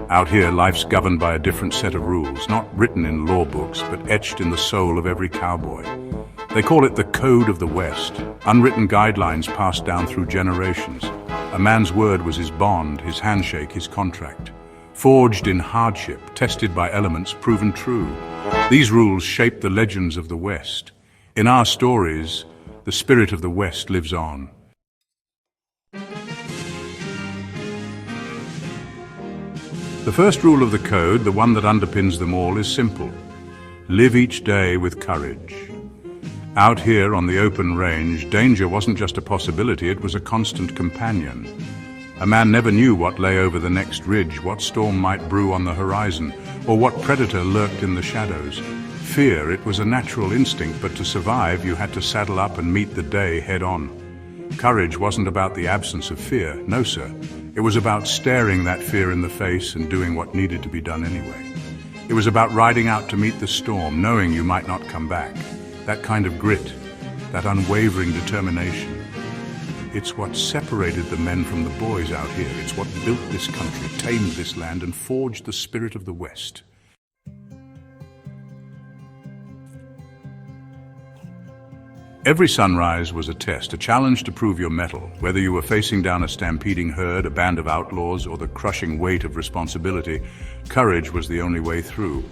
Out here, life's governed by a different set of rules, not written in law books, but etched in the soul of every cowboy. They call it the Code of the West, unwritten guidelines passed down through generations. A man's word was his bond, his handshake, his contract. Forged in hardship, tested by elements proven true. These rules shape the legends of the West. In our stories, the spirit of the West lives on. The first rule of the code, the one that underpins them all, is simple. Live each day with courage. Out here on the open range, danger wasn't just a possibility, it was a constant companion. A man never knew what lay over the next ridge, what storm might brew on the horizon, or what predator lurked in the shadows. Fear, it was a natural instinct, but to survive, you had to saddle up and meet the day head on. Courage wasn't about the absence of fear, no sir. It was about staring that fear in the face and doing what needed to be done anyway. It was about riding out to meet the storm, knowing you might not come back. That kind of grit, that unwavering determination. It's what separated the men from the boys out here. It's what built this country, tamed this land, and forged the spirit of the West. Every sunrise was a test, a challenge to prove your mettle. Whether you were facing down a stampeding herd, a band of outlaws, or the crushing weight of responsibility, courage was the only way through.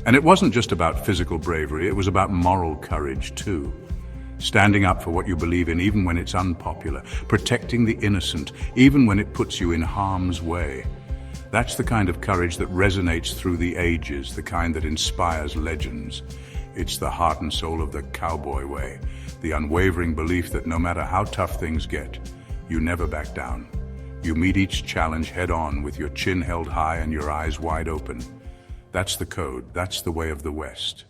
And it wasn't just about physical bravery, it was about moral courage too. Standing up for what you believe in even when it's unpopular, protecting the innocent even when it puts you in harm's way. That's the kind of courage that resonates through the ages, the kind that inspires legends. It's the heart and soul of the cowboy way, the unwavering belief that no matter how tough things get, you never back down. You meet each challenge head on with your chin held high and your eyes wide open. That's the code, that's the way of the West.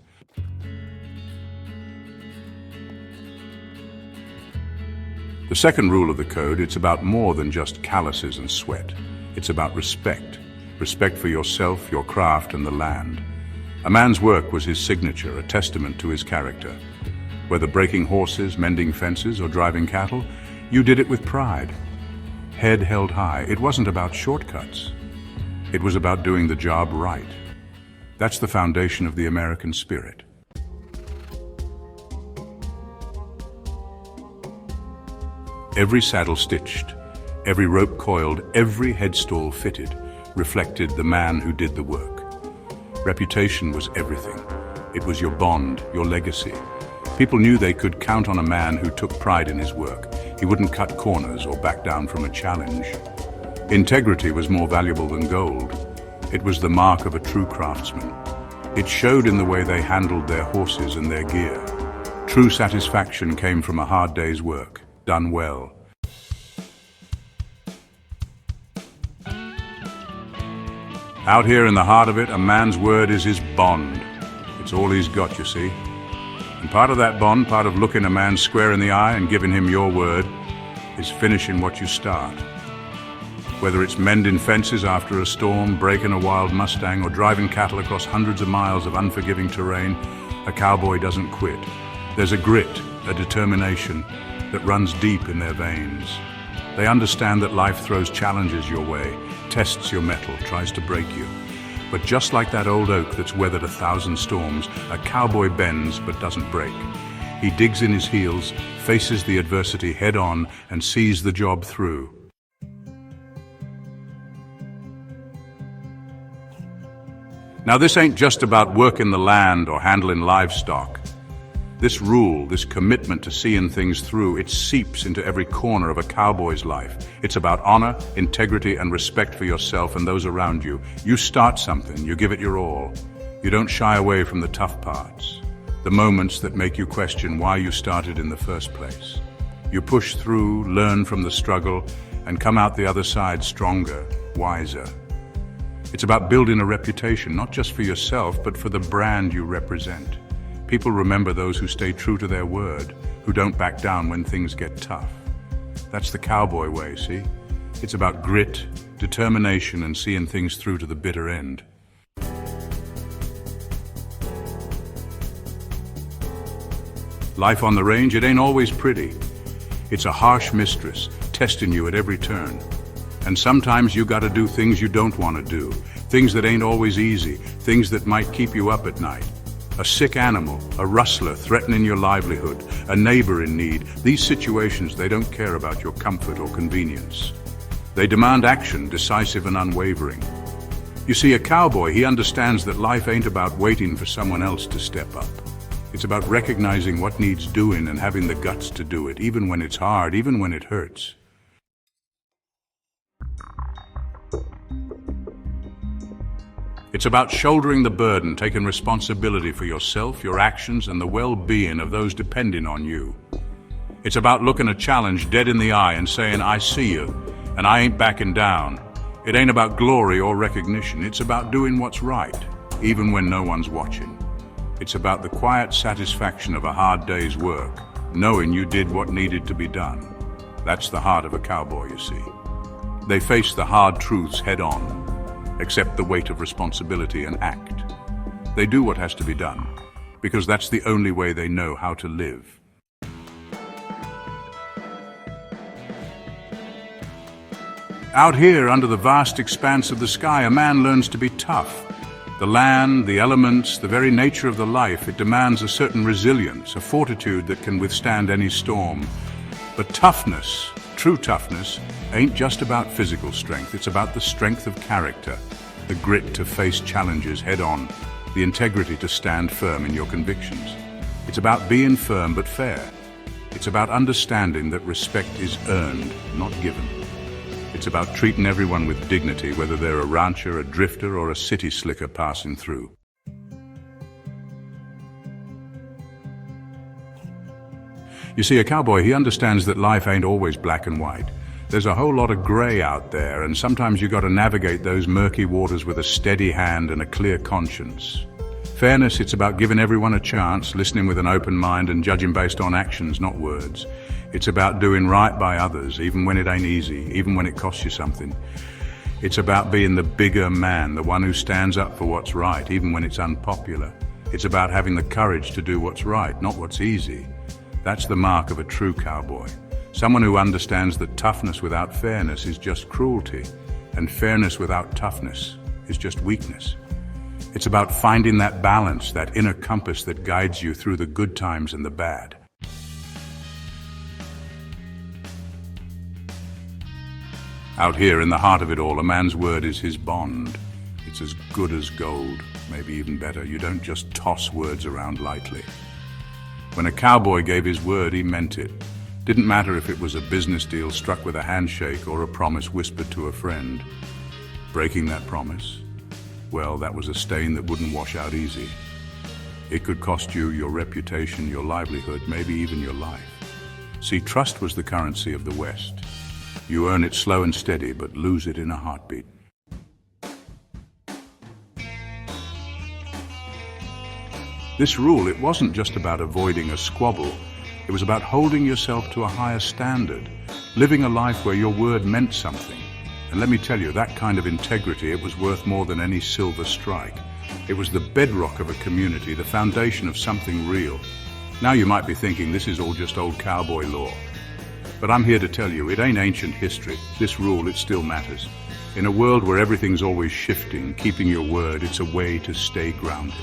The second rule of the code, it's about more than just calluses and sweat. It's about respect. Respect for yourself, your craft, and the land. A man's work was his signature, a testament to his character. Whether breaking horses, mending fences, or driving cattle, you did it with pride. Head held high. It wasn't about shortcuts. It was about doing the job right. That's the foundation of the American spirit. Every saddle stitched, every rope coiled, every headstall fitted, reflected the man who did the work. Reputation was everything. It was your bond, your legacy. People knew they could count on a man who took pride in his work. He wouldn't cut corners or back down from a challenge. Integrity was more valuable than gold. It was the mark of a true craftsman. It showed in the way they handled their horses and their gear. True satisfaction came from a hard day's work, done well. Out here in the heart of it, a man's word is his bond. It's all he's got, you see. And part of that bond, part of looking a man square in the eye and giving him your word, is finishing what you start. Whether it's mending fences after a storm, breaking a wild Mustang, or driving cattle across hundreds of miles of unforgiving terrain, a cowboy doesn't quit. There's a grit, a determination that runs deep in their veins. They understand that life throws challenges your way, tests your mettle, tries to break you. But just like that old oak that's weathered 1,000 storms, a cowboy bends but doesn't break. He digs in his heels, faces the adversity head on, and sees the job through. Now this ain't just about working the land or handling livestock. This rule, this commitment to seeing things through, it seeps into every corner of a cowboy's life. It's about honor, integrity, and respect for yourself and those around you. You start something, you give it your all. You don't shy away from the tough parts, the moments that make you question why you started in the first place. You push through, learn from the struggle, and come out the other side stronger, wiser. It's about building a reputation, not just for yourself, but for the brand you represent. People remember those who stay true to their word, who don't back down when things get tough. That's the cowboy way, see? It's about grit, determination, and seeing things through to the bitter end. Life on the range, it ain't always pretty. It's a harsh mistress, testing you at every turn. And sometimes you gotta do things you don't want to do, things that ain't always easy, things that might keep you up at night. A sick animal, a rustler threatening your livelihood, a neighbor in need. These situations, they don't care about your comfort or convenience. They demand action, decisive and unwavering. You see, a cowboy, he understands that life ain't about waiting for someone else to step up. It's about recognizing what needs doing and having the guts to do it, even when it's hard, even when it hurts. It's about shouldering the burden, taking responsibility for yourself, your actions, and the well-being of those depending on you. It's about looking a challenge dead in the eye and saying, I see you, and I ain't backing down. It ain't about glory or recognition. It's about doing what's right, even when no one's watching. It's about the quiet satisfaction of a hard day's work, knowing you did what needed to be done. That's the heart of a cowboy, you see. They face the hard truths head on, accept the weight of responsibility and act. They do what has to be done, because that's the only way they know how to live. Out here, under the vast expanse of the sky, a man learns to be tough. The land, the elements, the very nature of the life, it demands a certain resilience, a fortitude that can withstand any storm. But toughness, true toughness, ain't just about physical strength. It's about the strength of character, the grit to face challenges head on, the integrity to stand firm in your convictions. It's about being firm but fair. It's about understanding that respect is earned, not given. It's about treating everyone with dignity, whether they're a rancher, a drifter, or a city slicker passing through. You see, a cowboy, he understands that life ain't always black and white. There's a whole lot of gray out there, and sometimes you got to navigate those murky waters with a steady hand and a clear conscience. Fairness, it's about giving everyone a chance, listening with an open mind and judging based on actions, not words. It's about doing right by others, even when it ain't easy, even when it costs you something. It's about being the bigger man, the one who stands up for what's right, even when it's unpopular. It's about having the courage to do what's right, not what's easy. That's the mark of a true cowboy. Someone who understands that toughness without fairness is just cruelty, and fairness without toughness is just weakness. It's about finding that balance, that inner compass that guides you through the good times and the bad. Out here in the heart of it all, a man's word is his bond. It's as good as gold, maybe even better. You don't just toss words around lightly. When a cowboy gave his word, he meant it. Didn't matter if it was a business deal struck with a handshake or a promise whispered to a friend. Breaking that promise, well, that was a stain that wouldn't wash out easy. It could cost you your reputation, your livelihood, maybe even your life. See, trust was the currency of the West. You earn it slow and steady, but lose it in a heartbeat. This rule, it wasn't just about avoiding a squabble. It was about holding yourself to a higher standard, living a life where your word meant something. And let me tell you, that kind of integrity, it was worth more than any silver strike. It was the bedrock of a community, the foundation of something real. Now you might be thinking this is all just old cowboy law. But I'm here to tell you, it ain't ancient history. This rule, it still matters. In a world where everything's always shifting, keeping your word, it's a way to stay grounded.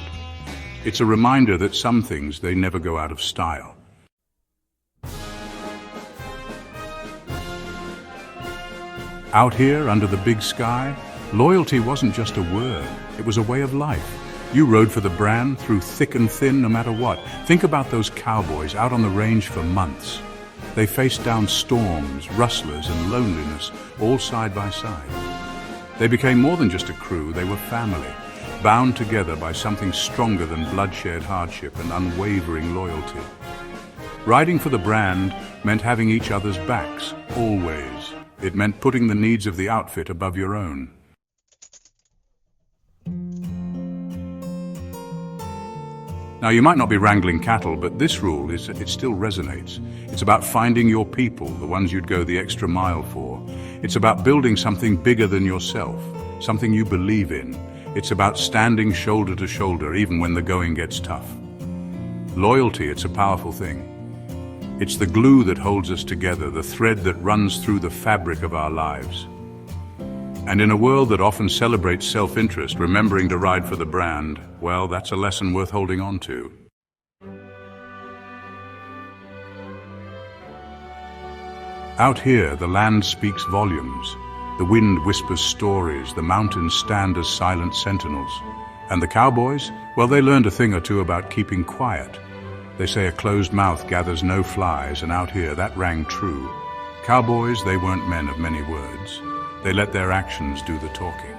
It's a reminder that some things, they never go out of style. Out here, under the big sky, loyalty wasn't just a word, it was a way of life. You rode for the brand through thick and thin, no matter what. Think about those cowboys out on the range for months. They faced down storms, rustlers, and loneliness, all side by side. They became more than just a crew, they were family, bound together by something stronger than bloodshed, hardship, and unwavering loyalty. Riding for the brand meant having each other's backs, always. It meant putting the needs of the outfit above your own. Now, you might not be wrangling cattle, but this rule, it still resonates. It's about finding your people, the ones you'd go the extra mile for. It's about building something bigger than yourself, something you believe in. It's about standing shoulder to shoulder, even when the going gets tough. Loyalty, it's a powerful thing. It's the glue that holds us together, the thread that runs through the fabric of our lives. And in a world that often celebrates self-interest, remembering to ride for the brand, well, that's a lesson worth holding on to. Out here, the land speaks volumes. The wind whispers stories, the mountains stand as silent sentinels. And the cowboys, well, they learned a thing or two about keeping quiet. They say a closed mouth gathers no flies, and out here that rang true. Cowboys, they weren't men of many words. They let their actions do the talking.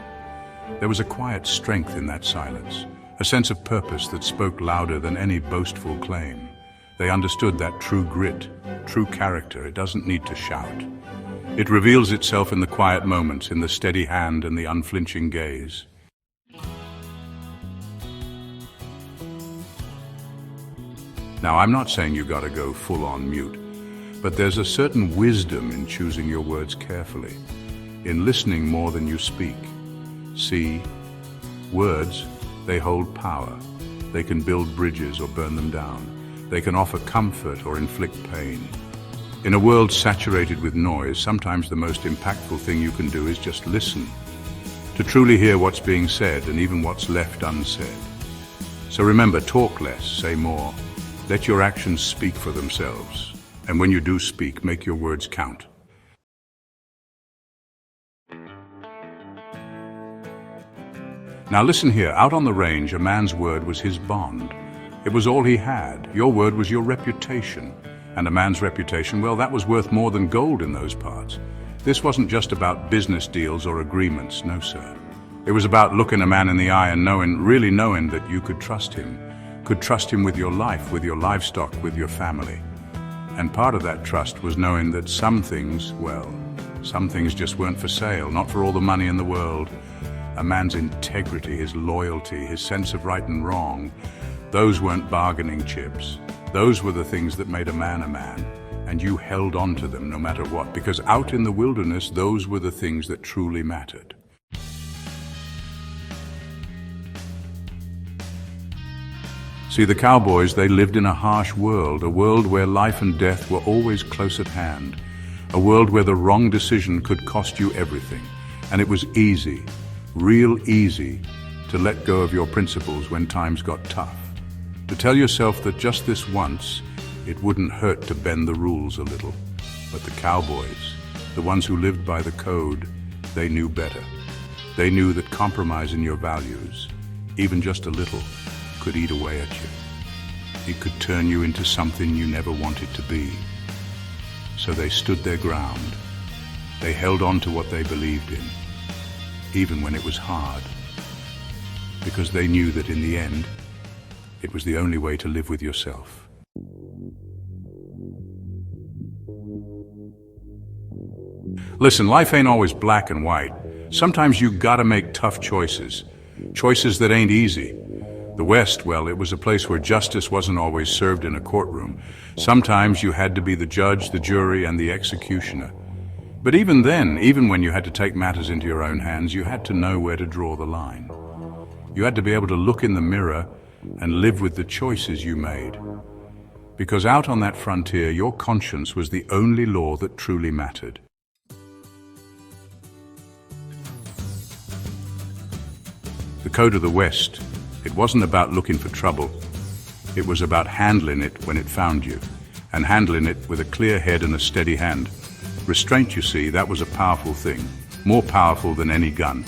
There was a quiet strength in that silence, a sense of purpose that spoke louder than any boastful claim. They understood that true grit, true character, it doesn't need to shout. It reveals itself in the quiet moments, in the steady hand and the unflinching gaze. Now, I'm not saying you gotta go full on mute, but there's a certain wisdom in choosing your words carefully, in listening more than you speak. See, words, they hold power. They can build bridges or burn them down. They can offer comfort or inflict pain. In a world saturated with noise, sometimes the most impactful thing you can do is just listen, to truly hear what's being said and even what's left unsaid. So remember, talk less, say more. Let your actions speak for themselves. And when you do speak, make your words count. Now listen here, out on the range, a man's word was his bond. It was all he had. Your word was your reputation. And a man's reputation, well, that was worth more than gold in those parts. This wasn't just about business deals or agreements, no sir. It was about looking a man in the eye and really knowing that you could trust him with your life, with your livestock, with your family. And part of that trust was knowing that some things, well, some things just weren't for sale, not for all the money in the world. A man's integrity, his loyalty, his sense of right and wrong, those weren't bargaining chips. Those were the things that made a man, and you held on to them no matter what, because out in the wilderness, those were the things that truly mattered. See, the cowboys, they lived in a harsh world, a world where life and death were always close at hand, a world where the wrong decision could cost you everything, and it was easy, real easy, to let go of your principles when times got tough. To tell yourself that just this once, it wouldn't hurt to bend the rules a little. But the cowboys, the ones who lived by the code, they knew better. They knew that compromising your values, even just a little, could eat away at you. It could turn you into something you never wanted to be. So they stood their ground. They held on to what they believed in, even when it was hard, because they knew that in the end, it was the only way to live with yourself. Listen, life ain't always black and white. Sometimes you gotta make tough choices, choices that ain't easy. The West, well, it was a place where justice wasn't always served in a courtroom. Sometimes you had to be the judge, the jury, and the executioner. But even then, even when you had to take matters into your own hands, you had to know where to draw the line. You had to be able to look in the mirror and live with the choices you made. Because out on that frontier, your conscience was the only law that truly mattered. The code of the West, it wasn't about looking for trouble. It was about handling it when it found you, and handling it with a clear head and a steady hand. Restraint, you see, that was a powerful thing, more powerful than any gun.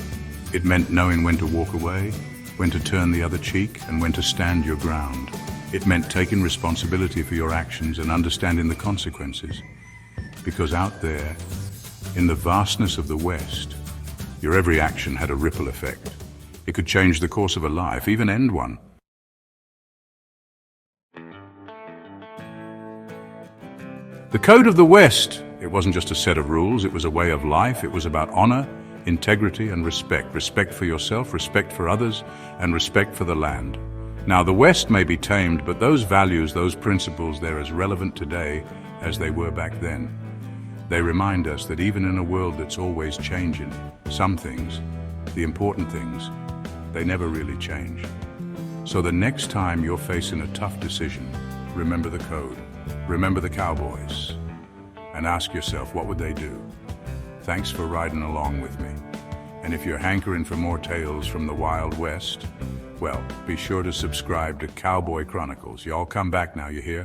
It meant knowing when to walk away, when to turn the other cheek, and when to stand your ground. It meant taking responsibility for your actions and understanding the consequences. Because out there, in the vastness of the West, your every action had a ripple effect. It could change the course of a life, even end one. The code of the West, it wasn't just a set of rules, it was a way of life. It was about honor, integrity, and respect. Respect for yourself, respect for others, and respect for the land. Now, the West may be tamed, but those values, those principles, they're as relevant today as they were back then. They remind us that even in a world that's always changing, some things, the important things, they never really change. So the next time you're facing a tough decision, remember the code. remember the Cowboys and ask yourself, what would they do? Thanks for riding along with me. And if you're hankering for more tales from the Wild West, well, be sure to subscribe to Cowboy Chronicles. Y'all come back now, you hear?